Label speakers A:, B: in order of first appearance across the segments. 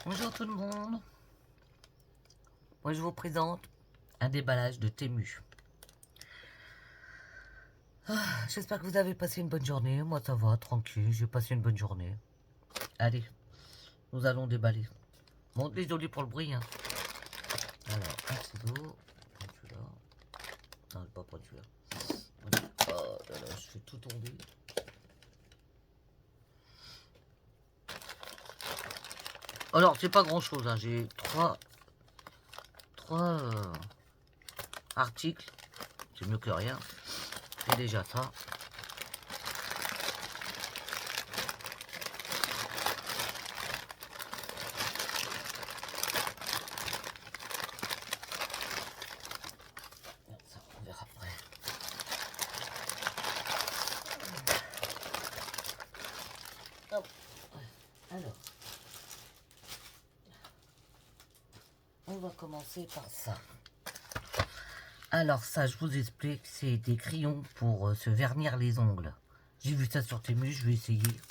A: Bonjour tout le monde. Moi je vous présente un déballage de Temu. J'espère que vous avez passé une bonne journée. Moi ça va, tranquille, j'ai passé une bonne journée. Allez, nous allons déballer. Bon, désolé pour le bruit. Hein. Alors, un ciseau. Prends celui-là. Non, je vais pas prendre celui-là. Oh là là, je fais tout tomber. Alors, c'est pas grand chose. Hein. J'ai trois articles. C'est mieux que rien. C'est déjà ça. Ça, on verra après. Hop. Alors, on va commencer par ça. Alors ça, je vous explique, c'est des crayons pour se vernir les ongles. J'ai vu ça sur Temu, je vais essayer.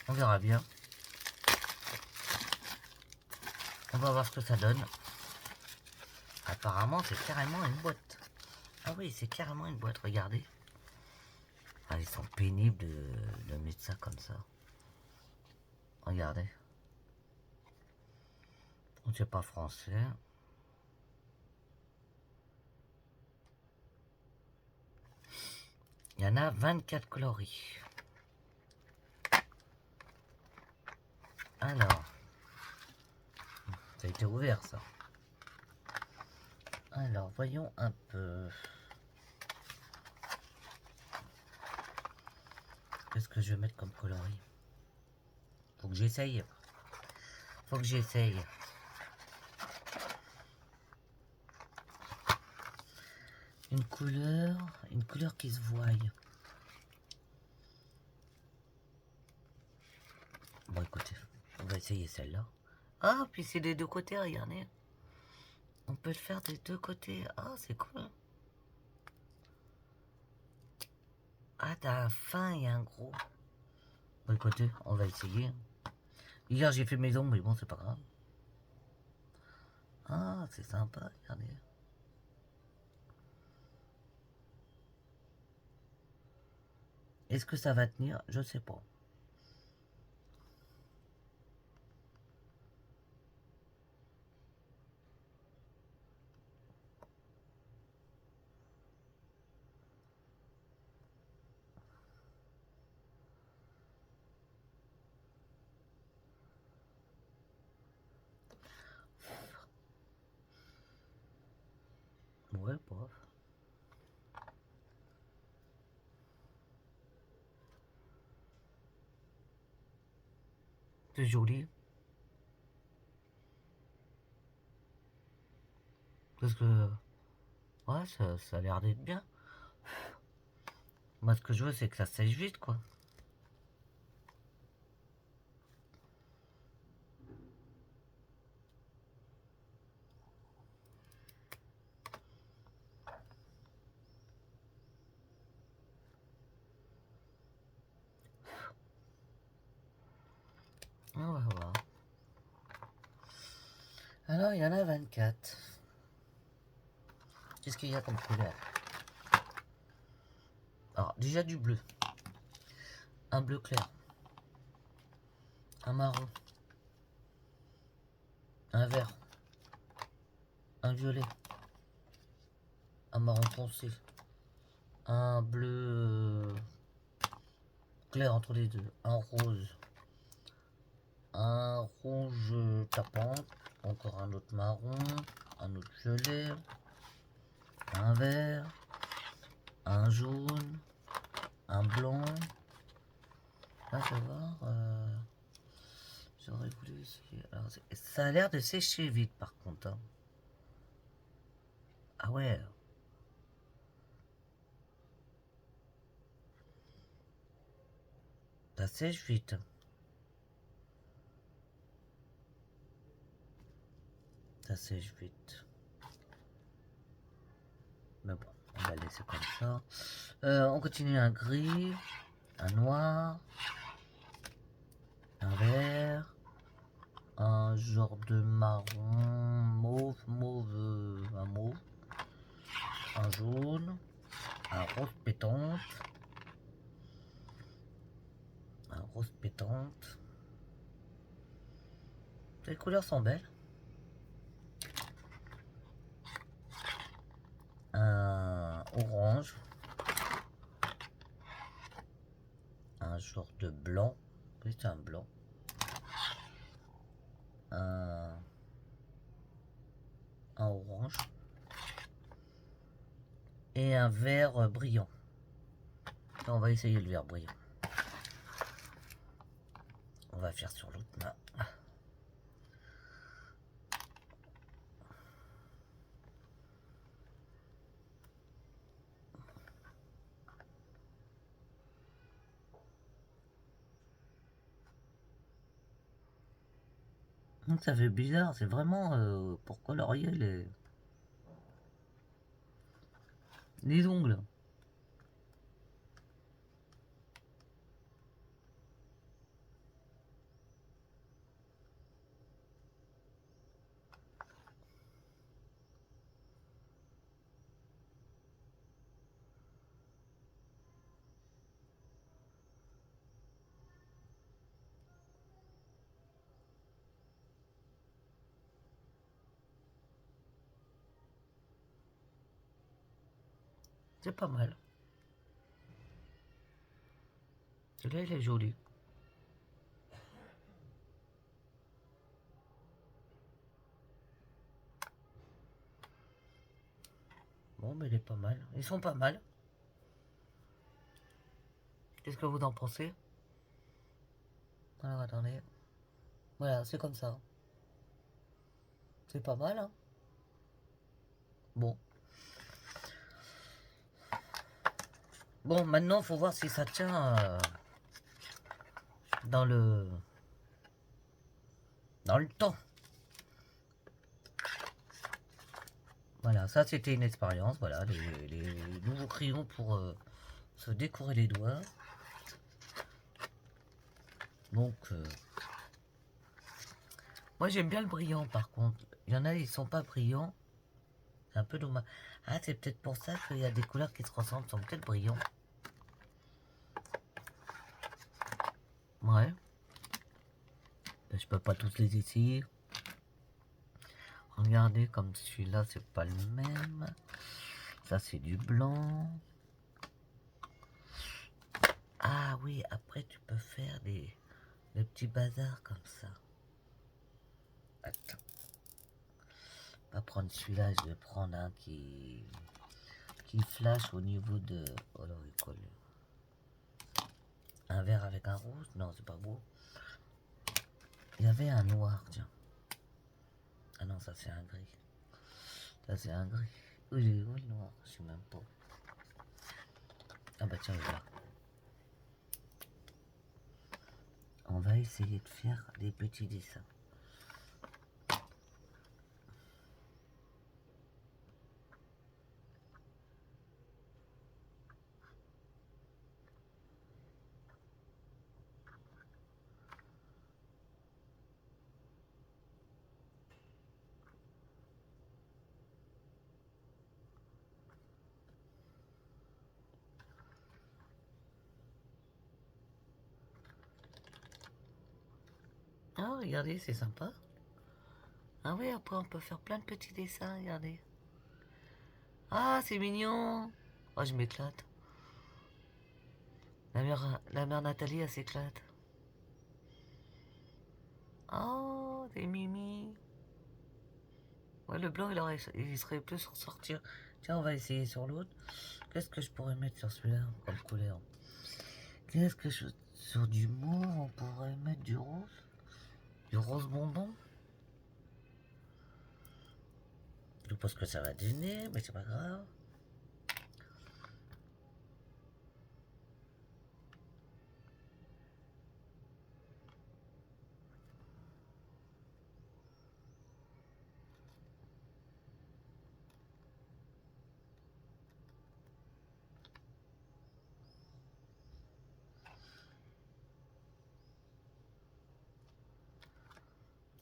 A: On verra bien. On va voir ce que ça donne. Apparemment, c'est carrément une boîte. Ah oui, c'est carrément une boîte, regardez. Ah, ils sont pénibles de mettre ça comme ça. Regardez. On ne sait pas français. Il y en a 24 coloris. Alors, ça a été ouvert ça. Alors, voyons un peu. Qu'est-ce que je vais mettre comme coloris? Faut que j'essaye. Faut que j'essaye. Une couleur qui se voie. Bon, écoutez, on va essayer celle-là. Ah, puis c'est des deux côtés, regardez. On peut le faire des deux côtés. Ah, c'est cool. Ah, t'as un fin et un gros. Bon, écoutez, on va essayer. Hier, j'ai fait mes ongles, mais bon, c'est pas grave. Ah, c'est sympa, regardez. Est-ce que ça va tenir? Je sais pas. Ouais, bof. C'est joli. Parce que... Ouais, ça a l'air d'être bien. Moi, ce que je veux, c'est que ça sèche vite, quoi. On va voir. Alors, il y en a 24. Qu'est-ce qu'il y a comme couleur? Alors, déjà du bleu. Un bleu clair. Un marron. Un vert. Un violet. Un marron foncé. Un bleu clair entre les deux. Un rose. Un rouge tapant. Encore un autre marron. Un autre violet. Un vert. Un jaune. Un blanc. Là, je vais voir. J'aurais voulu essayer. Alors, ça a l'air de sécher vite par contre. Hein. Ah ouais. Ça sèche vite. Ça sèche vite. Mais bon, on va laisser comme ça. On continue un gris, un noir, un vert, un genre de marron, un mauve, un jaune, un rose pétante, un rose pétante. Les couleurs sont belles. Un orange, un genre de blanc, oui c'est un blanc, un orange et un vert brillant. On va essayer le vert brillant. On va faire sur l'autre main. Ça fait bizarre, c'est vraiment pour colorier les ongles. C'est pas mal. Celui-là, il est joli. Bon, mais il est pas mal. Ils sont pas mal. Qu'est-ce que vous en pensez? Alors, attendez. Voilà, c'est comme ça. C'est pas mal, hein? Bon. Bon, maintenant, faut voir si ça tient dans le temps. Voilà, ça c'était une expérience. Voilà, les nouveaux crayons pour se décorer les doigts. Donc, moi j'aime bien le brillant par contre. Il y en a, ils sont pas brillants. C'est un peu dommage. Ah, c'est peut-être pour ça qu'il y a des couleurs qui se ressemblent, sont peut-être brillants. Ouais. Ben, je peux pas tous les essayer. Regardez, comme celui-là, c'est pas le même. Ça, c'est du blanc. Ah oui, après, tu peux faire des petits bazars comme ça. Attends. On va prendre celui-là, je vais prendre un qui flash au niveau de... Oh là, il colle. Un vert avec un rouge? Non, c'est pas beau. Il y avait un noir, tiens. Ah non, ça c'est un gris. Ça c'est un gris. Oui, il est où le noir? Je sais même pas. Ah bah tiens, là. On va essayer de faire des petits dessins. Ah, regardez, c'est sympa. Ah oui, après on peut faire plein de petits dessins, regardez. Ah, c'est mignon. Oh, je m'éclate. La mère Nathalie, elle s'éclate. Oh, des mimi. Ouais, le blanc, il serait plus sur sortir. Tiens, on va essayer sur l'autre. Qu'est-ce que je pourrais mettre sur celui-là comme couleur? Qu'est-ce que je... Sur du mauve, on pourrait mettre du rose? Du rose bonbon? Je pense que ça va dîner, mais c'est pas grave.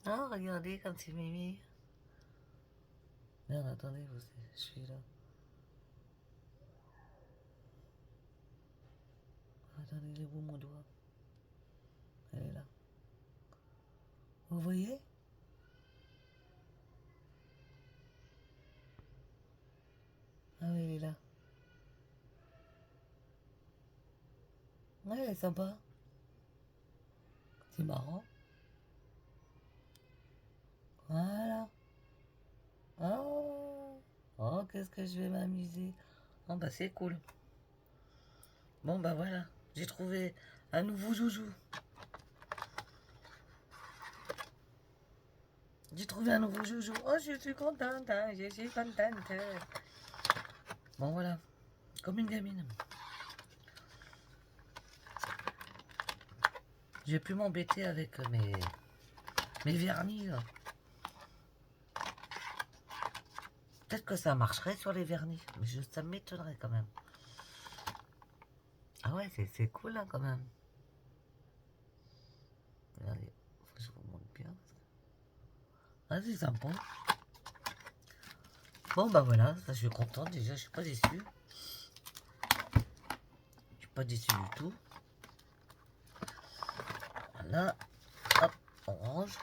A: Ah, regardez comme c'est mimi. Merde, attendez, je suis là. Attendez, il est où mon doigt? Elle est là. Vous voyez? Ah oui, il est là. Ouais, elle est sympa. C'est marrant. Voilà. Oh, oh qu'est-ce que je vais m'amuser. Oh, bah c'est cool. Bon, bah voilà. J'ai trouvé un nouveau joujou. J'ai trouvé un nouveau joujou. Oh, je suis contente, hein, je suis contente. Bon, voilà. Comme une gamine. J'ai pu m'embêter avec mes vernis, là. Peut-être que ça marcherait sur les vernis, mais ça m'étonnerait quand même. Ah ouais, c'est cool, hein, quand même. Regardez, faut que je vous montre bien. Ah, c'est sympa. Bon, bah voilà, ça, je suis contente déjà, je suis pas déçue. Je suis pas déçue du tout. Voilà, hop, orange.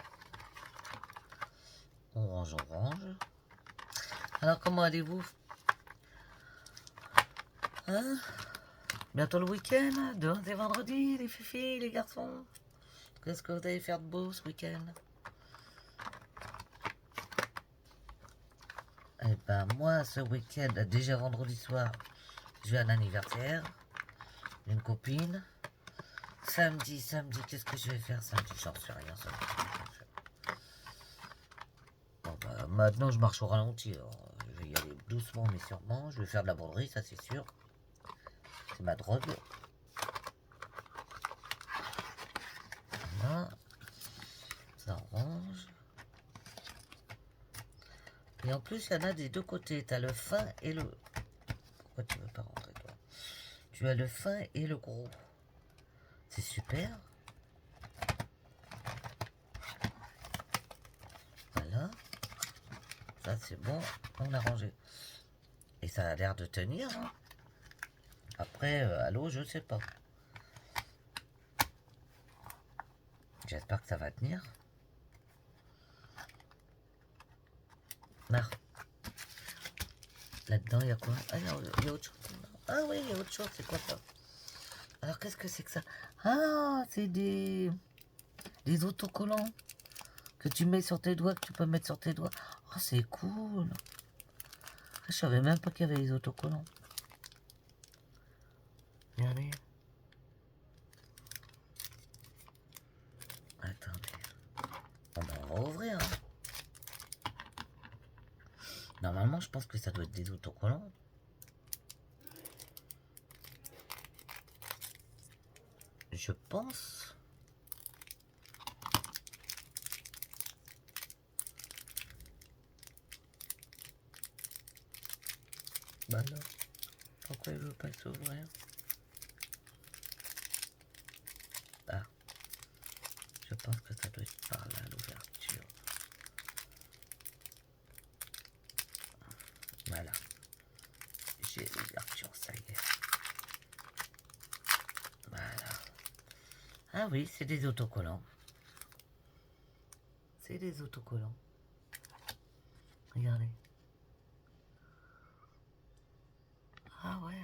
A: Orange, orange. Alors, comment allez-vous? Hein? Bientôt le week-end, demain c'est vendredi, les filles, les garçons. Qu'est-ce que vous allez faire de beau ce week-end? Eh ben moi, ce week-end, déjà vendredi soir, je vais à un anniversaire d'une copine. Samedi, qu'est-ce que je vais faire samedi? J'en sais rien, samedi. Bon, bah, maintenant, je marche au ralenti. Alors, je vais y aller doucement, mais sûrement. Je vais faire de la broderie, ça c'est sûr. C'est ma drogue. Voilà. Ça orange. Et en plus, il y en a des deux côtés. Tu as le fin et le... Pourquoi tu veux pas rentrer, toi? Tu as le fin et le gros. C'est super. Voilà. Ça, c'est bon. On a rangé. Et ça a l'air de tenir. Hein. Après, à l'eau, je sais pas. J'espère que ça va tenir. Ah. Là-dedans, il y a quoi? Ah, il y a autre chose. Ah oui, il y a autre chose. C'est quoi ça? Alors, qu'est-ce que c'est que ça? Ah, c'est des autocollants que tu mets sur tes doigts, que tu peux mettre sur tes doigts. Oh, c'est cool. Je savais même pas qu'il y avait des autocollants. Regardez. Attendez. Bon, ben, on va ouvrir. Hein. Normalement, je pense que ça doit être des autocollants. Je pense. Bah non. Pourquoi il veut pas s'ouvrir? Ah. Je pense que ça doit être par là, l'ouverture. Voilà. J'ai l'ouverture, ça y est. Voilà. Ah oui, c'est des autocollants. C'est des autocollants. Regardez. Ah ouais.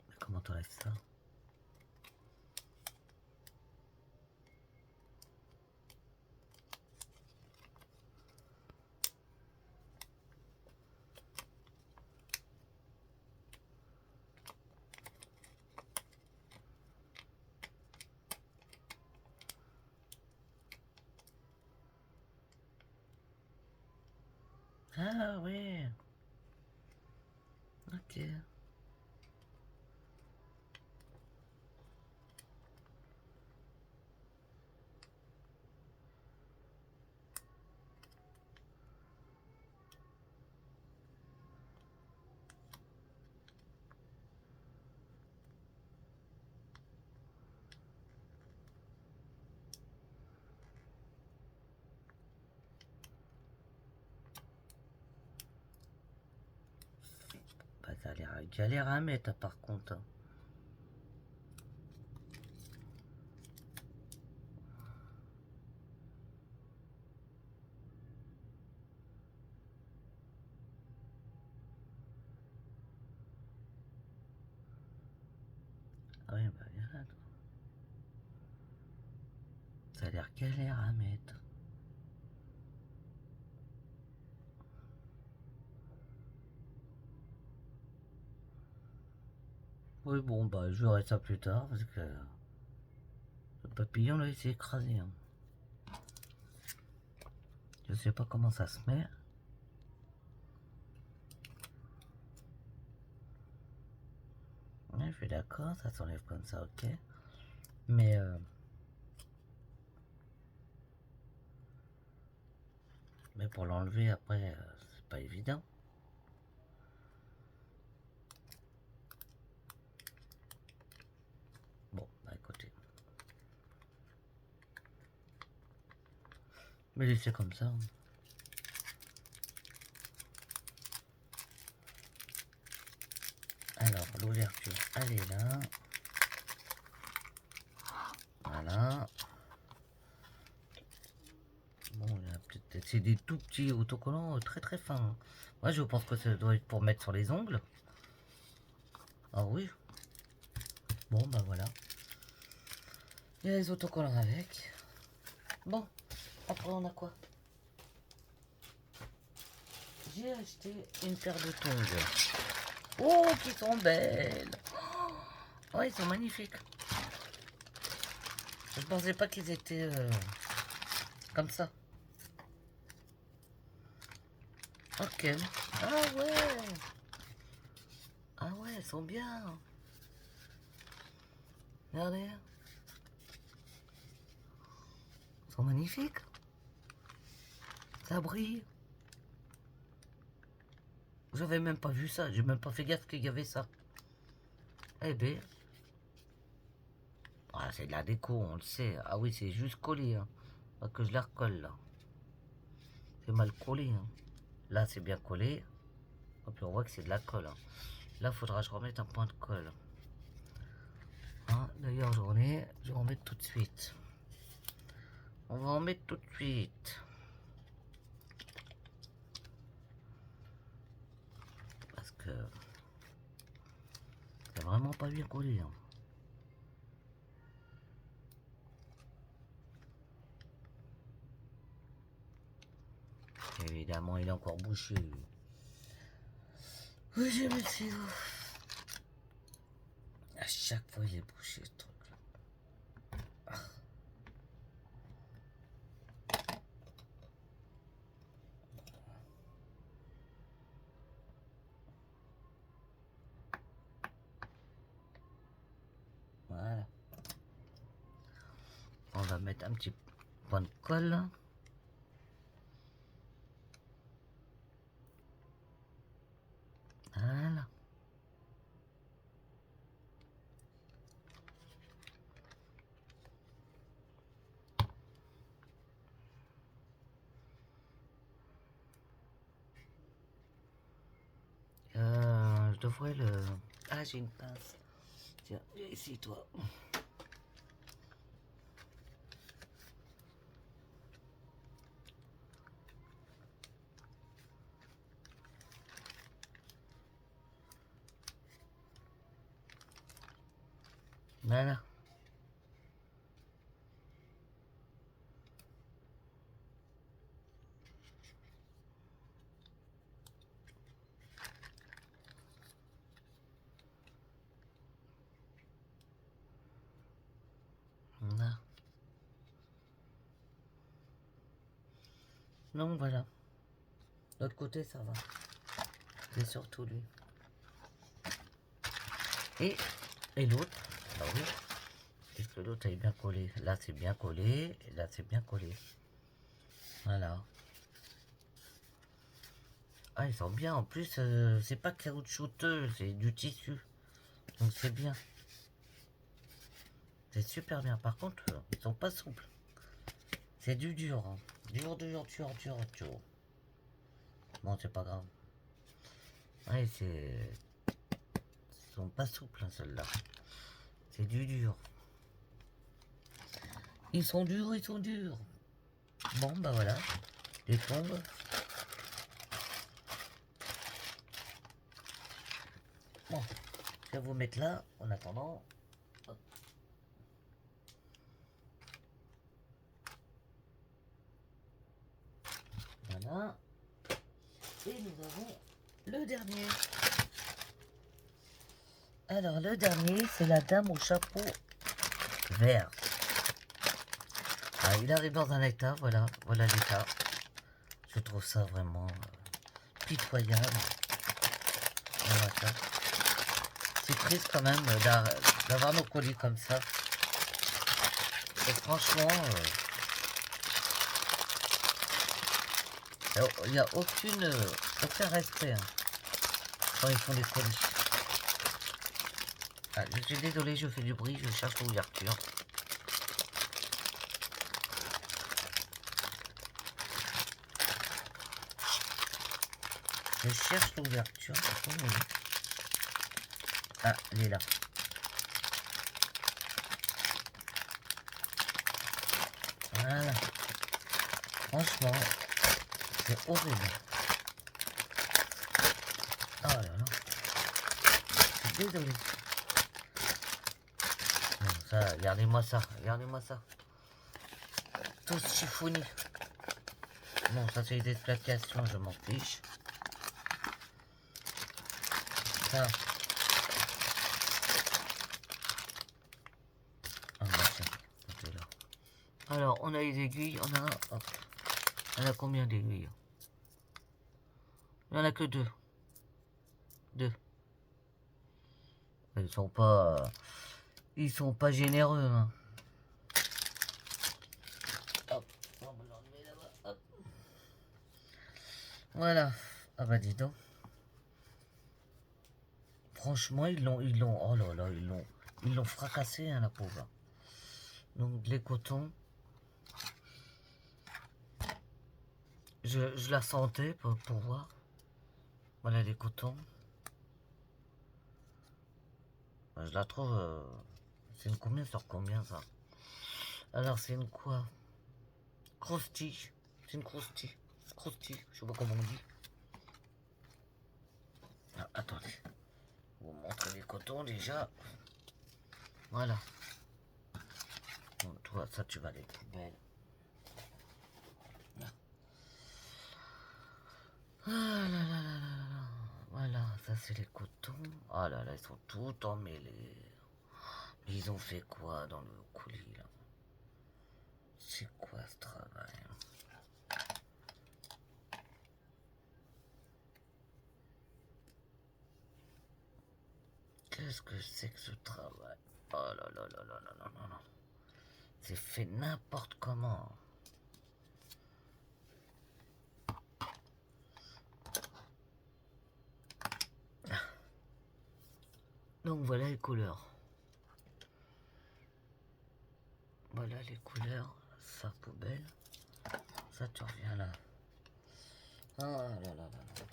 A: Mais comment t'enlèves ça? Ah ouais. Ok. galère à mettre par contre. Hein. Ah oui, bah regarde. Ça a l'air galère à mettre. Oui, bon, bah je verrai ça plus tard parce que le papillon là il s'est écrasé. Hein. Je sais pas comment ça se met. Ouais, je suis d'accord, ça s'enlève comme ça, ok. Mais pour l'enlever après, c'est pas évident. Bon, bah écoutez. Mais laissez comme ça. Hein. Alors, l'ouverture, elle est là. Voilà. Bon, il y a peut-être... C'est des tout petits autocollants très très fins. Moi, je pense que ça doit être pour mettre sur les ongles. Ah oui. Bon, bah voilà. Il y a les autocollants avec. Bon, après on a quoi? J'ai acheté une paire de tongs. Oh, qui sont belles. Oh, ils sont magnifiques. Je pensais pas qu'ils étaient comme ça. Ok. Ah ouais. Ah ouais, elles sont bien. Regardez. Ils sont magnifiques. Ça brille. J'avais même pas vu ça. J'ai même pas fait gaffe qu'il y avait ça. Eh ben. Ah, c'est de la déco, on le sait. Ah oui, c'est juste collé. Hein. Faut que je la recolle là. C'est mal collé. Hein. Là, c'est bien collé. Et puis on voit que c'est de la colle. Hein. Là, faudra que je remette un point de colle. Hein, d'ailleurs, je vais en mettre tout de suite. On va en mettre tout de suite. Parce que c'est vraiment pas bien collé. Hein. Évidemment, il est encore bouché. Oui, j'ai mis le ciseau. À chaque fois, il est bouché ce truc. Voilà. On va mettre un petit point de colle. Voilà. Je devrais le... Ah, j'ai une pince. Tiens, viens ici, toi. Voilà. Voilà. Non, voilà. L'autre côté, ça va. C'est surtout lui. Et l'autre, ah oui. Est-ce que l'autre est bien collé? Là, c'est bien collé. Et là, c'est bien collé. Voilà. Ah, ils sont bien. En plus, c'est pas caoutchouteux, c'est du tissu. Donc, c'est bien. C'est super bien. Par contre, ils sont pas souples. C'est du dur. Hein. Dur, dur, dur, dur, dur. Bon, c'est pas grave. Ouais, c'est... sont pas souples, hein, celles-là. C'est du dur. Ils sont durs, ils sont durs. Bon, bah voilà. Les tombes. Bon, je vais vous mettre là, en attendant. Hop. Voilà. Et nous avons le dernier. Alors, le dernier, c'est la dame au chapeau vert. Ah, il arrive dans un état, voilà l'état. Je trouve ça vraiment pitoyable. Voilà ça. C'est triste quand même d'avoir nos colis comme ça. Et franchement, il n'y a aucun respect hein, quand ils font des colis. Ah, je suis désolé, je fais du bruit, je cherche l'ouverture. Je cherche l'ouverture. Ah, elle est là. Voilà. Franchement, c'est horrible. Oh là là. Je suis désolé. Bon, ça, regardez-moi ça. Regardez-moi ça. Tous chiffonnés. Bon, ça c'est des placations, je m'en fiche. Ça. Ah, bah, c'est là. Alors, on a les aiguilles, on a... Hop. On a combien d'aiguilles? Il n'y en a que deux. Deux. Ils sont pas... Ils sont pas généreux, hein. Hop. On va l'enlever là-bas. Hop. Voilà. Ah bah dis donc. Franchement, ils l'ont... Oh là là, ils l'ont fracassé, hein, la pauvre. Donc, les cotons... Je la sentais pour voir. Voilà les cotons. Je la trouve... c'est une combien sur combien ça? Alors c'est une quoi? Croustille. C'est une croustille. Croustille, je sais pas comment on dit. Ah, attendez. Je vais vous montrer les cotons déjà. Voilà. Bon, toi, ça tu vas les poubelles. Ah là là là là là. Voilà, ça c'est les cotons. Ah là là, ils sont tout emmêlés. Ils ont fait quoi dans le coulis là? C'est quoi ce travail? Qu'est-ce que c'est que ce travail? Oh là là là là là là là là. C'est fait n'importe comment. Donc voilà les couleurs. Voilà les couleurs. Ça poubelle. Ça tu reviens là. Ah là là là là.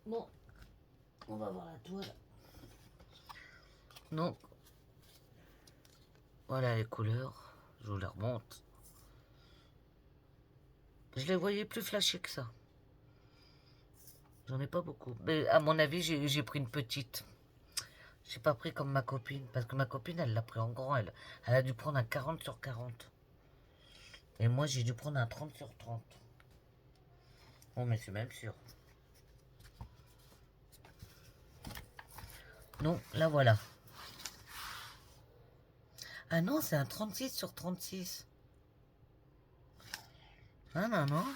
A: Bon. On va voir la toile. Donc. Voilà les couleurs. Je vous les remonte. Je les voyais plus flashés que ça. J'en ai pas beaucoup. Mais à mon avis, j'ai pris une petite. J'ai pas pris comme ma copine. Parce que ma copine, elle l'a pris en grand. Elle a dû prendre un 40 sur 40. Et moi, j'ai dû prendre un 30 sur 30. Bon, mais c'est même sûr. Non, là voilà. Ah non, c'est un 36 sur 36. Ah non, non.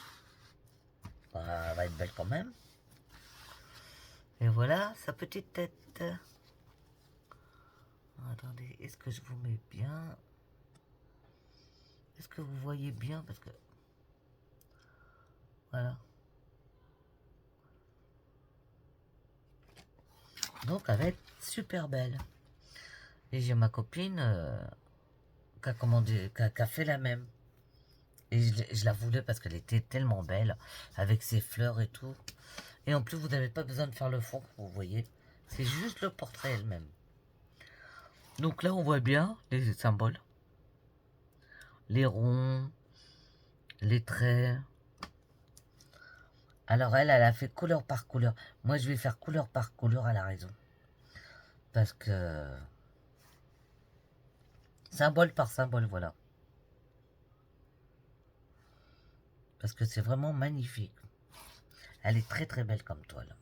A: Bah, elle va être belle quand même. Et voilà sa petite tête. Attendez, est-ce que je vous mets bien? Est-ce que vous voyez bien? Parce que... Voilà. Donc, elle va être super belle. Et j'ai ma copine qui a commandé, qui a fait la même. Et je la voulais parce qu'elle était tellement belle, avec ses fleurs et tout. Et en plus, vous n'avez pas besoin de faire le fond, vous voyez. C'est juste le portrait elle-même. Donc là, on voit bien les symboles. Les ronds, les traits. Alors elle a fait couleur par couleur. Moi, je vais faire couleur par couleur, elle a raison. Parce que... symbole par symbole, voilà. Parce que c'est vraiment magnifique. Elle est très très belle comme toile.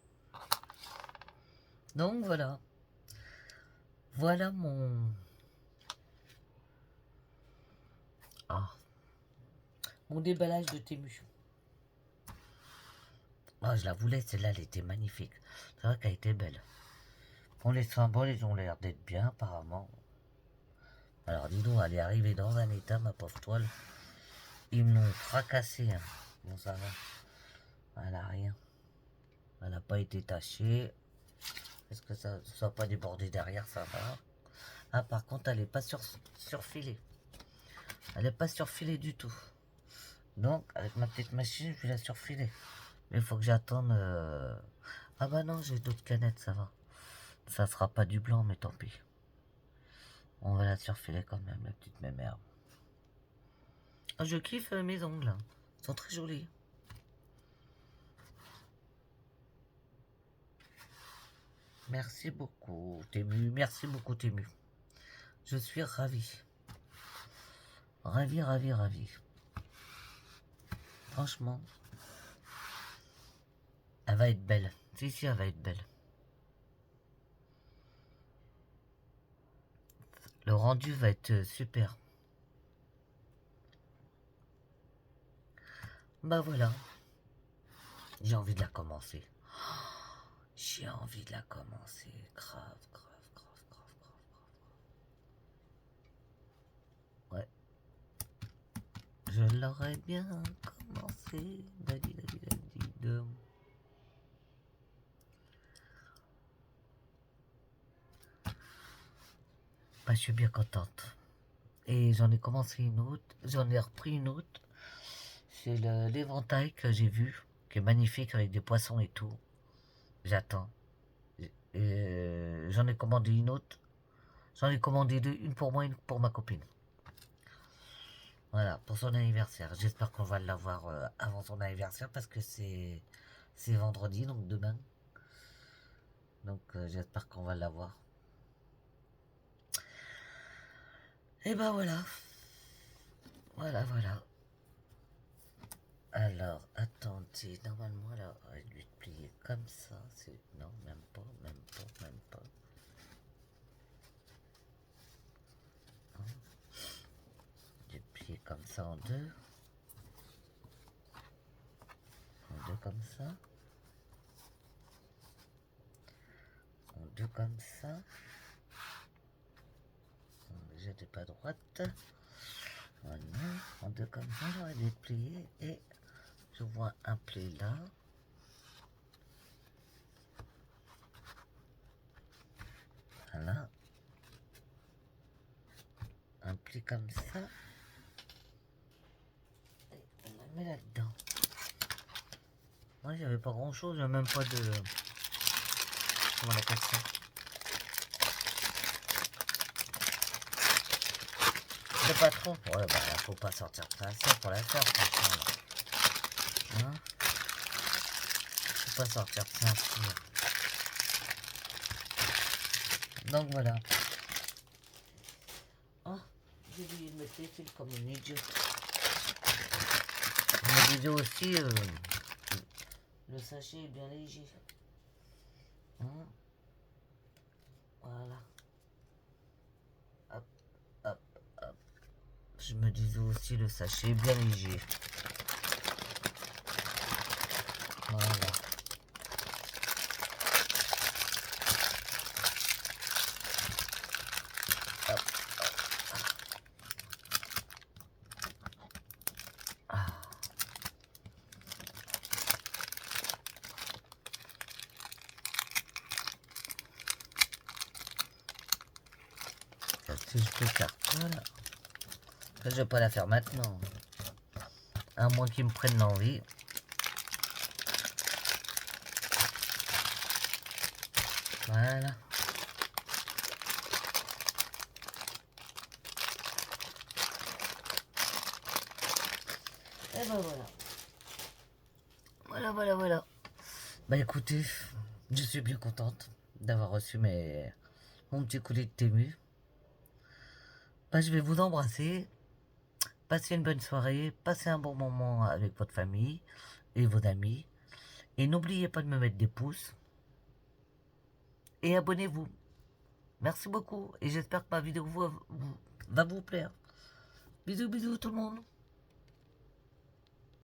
A: Donc voilà. Voilà mon... Ah. Mon déballage de Temu. Ah, je la voulais, celle-là, elle était magnifique. C'est vrai qu'elle était belle. Bon, les symboles, ils ont l'air d'être bien, apparemment. Alors, dis donc, elle est arrivée dans un état, ma pauvre toile. Ils m'ont fracassé. Hein. Bon, ça va. Elle a rien. Elle n'a pas été tachée. Est-ce que ça ne soit pas débordé derrière, ça va. Ah, par contre, elle n'est pas surfilée. Elle n'est pas surfilée du tout. Donc, avec ma petite machine, je vais la surfiler. Mais il faut que j'attende... Ah bah non, j'ai d'autres canettes, ça va. Ça sera pas du blanc, mais tant pis. On va la surfiler quand même, la petite mémère. Oh, je kiffe mes ongles. Ils sont très jolis. Merci beaucoup, Temu. Merci beaucoup, Temu. Je suis ravi. Ravi, ravi, ravi. Franchement, elle va être belle. Si, elle va être belle. Le rendu va être super. Bah voilà. J'ai envie de la commencer. J'ai envie de la commencer. Grave, grave, grave, grave, grave, grave. Ouais. Je l'aurais bien commencé. Dadi, dadi, dadi, dum. Bah, je suis bien contente. Et j'en ai commencé une autre. J'en ai repris une autre. C'est l'éventail que j'ai vu. Qui est magnifique avec des poissons et tout. J'attends. J'en ai commandé une autre. J'en ai commandé deux. Une pour moi, une pour ma copine. Voilà, pour son anniversaire. J'espère qu'on va l'avoir avant son anniversaire parce que c'est vendredi, donc demain. Donc j'espère qu'on va l'avoir. Et ben voilà. Voilà, voilà. Alors, attendez, normalement, là, on va lui plier comme ça. Non, même pas, même pas, même pas. Non. Je vais plier comme ça en deux. En deux comme ça. En deux comme ça. J'étais pas droite. Voilà. En deux comme ça, j'aurais dû plier. Et je vois un pli là. Voilà. Un pli comme ça. Et on la met là-dedans. Moi, j'avais pas grand chose, il même pas de... Comment on appelle ça? C'est pas trop. Ouais, bah, faut pas sortir de ça pour la faire, franchement. Hein? Faut pas sortir de ça. Donc voilà. Oh, j'ai oublié de mettre les fils comme une idiot. Je me disais aussi, le sachet est bien léger. Hein? Voilà. Hop, hop, hop. Je me disais aussi, le sachet est bien léger. Voilà. Hop, hop. Ah. Si je peux faire quoi là? Je vais pas la faire maintenant. À moins qu'ils me prennent l'envie. Voilà. Et ben voilà. Voilà. Bah écoutez, je suis bien contente d'avoir reçu mon petit colis de Temu. Bah, je vais vous embrasser. Passez une bonne soirée. Passez un bon moment avec votre famille et vos amis. Et n'oubliez pas de me mettre des pouces. Et abonnez-vous. Merci beaucoup. Et j'espère que ma vidéo va vous plaire. Bisous tout le monde.